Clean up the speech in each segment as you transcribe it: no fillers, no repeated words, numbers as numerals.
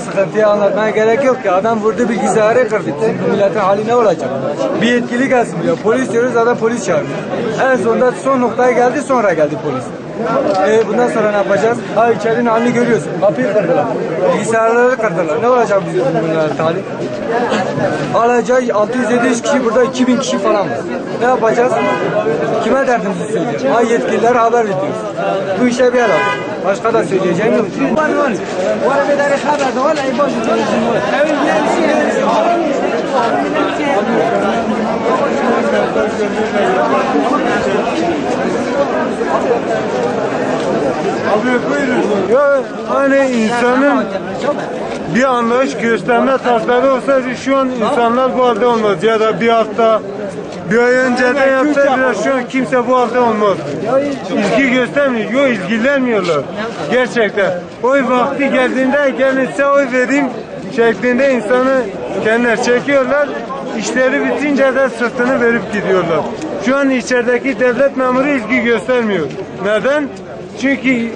Sıkıntıyı anlatmaya gerek yok ki. Adam vurdu, bilgisayarı kırdı. Milletin hali ne olacak? Bir yetkili gelsin diyor. Polis diyoruz, adam polis çağırıyor. En sonunda son noktaya geldi, sonra geldi polis. Bundan sonra ne yapacağız? Ha, içerinin halini görüyorsun. Kapıyı kırdılar. Bilgisayarları kırdılar. Ne olacak bizim bunların hali? Alacağı 600-700 kişi, burada 2000 kişi falan var. Ne yapacağız? Kime derdimizi söyleyeceğiz? Ha, yetkililer haber ediyoruz. Bu işe bir el al. Başka da söyleyeceğim yok. Abi buyurun. Ya hani insanın bir anlayış gösterme tarzları olsaydı şu an insanlar bu halde olmaz. Ya da bir hafta, bir ay önceden yapsaydılar şu an kimse bu halde olmaz. İlgi göstermiyor. Yok, ilgilenmiyorlar. Gerçekten. Oy vakti geldiğinde gelirse oy vereyim şeklinde insanı kendiler çekiyorlar. İşleri bitince de sırtını verip gidiyorlar. Şu an içerideki devlet memuru ilgi göstermiyor. Neden? Çünkü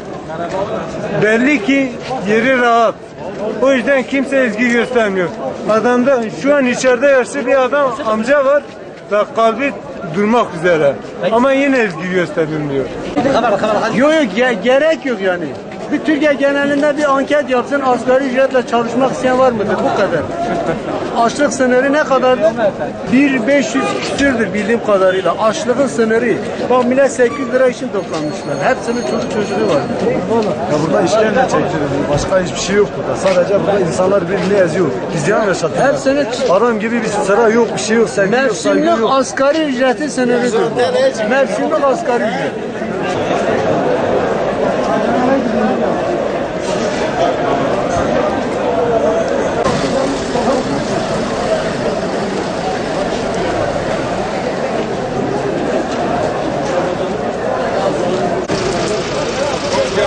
belli ki yeri rahat. O yüzden kimse ilgi göstermiyor. Adamda şu an içeride yaşlı bir adam amca var ve kalbi durmak üzere. Ama yine ilgi gösterilmiyor. Yok gerek yok yani. Bir Türkiye genelinde bir anket yapsın, asgari ücretle çalışmak isteyen var mıdır? Bu kadar. Açlık sınırı ne kadar? 1500 küsürdür bildiğim kadarıyla. Açlığın sınırı. Bak millet 800 lira için toplanmışlar. Hepsinin çocuk çocuğu var. Ya burada işkence çektiriliyor. Başka hiçbir şey yok burada. Sadece burada insanlar birbirini eziyor. İzyan yaşatıyor. Hepsinin Adam gibi bir sıra yok, bir şey yok, sevgi yok, saygı mevsimlik yok. asgari ücreti sınırıdır. Mevsimlik asgari ücret. Ya,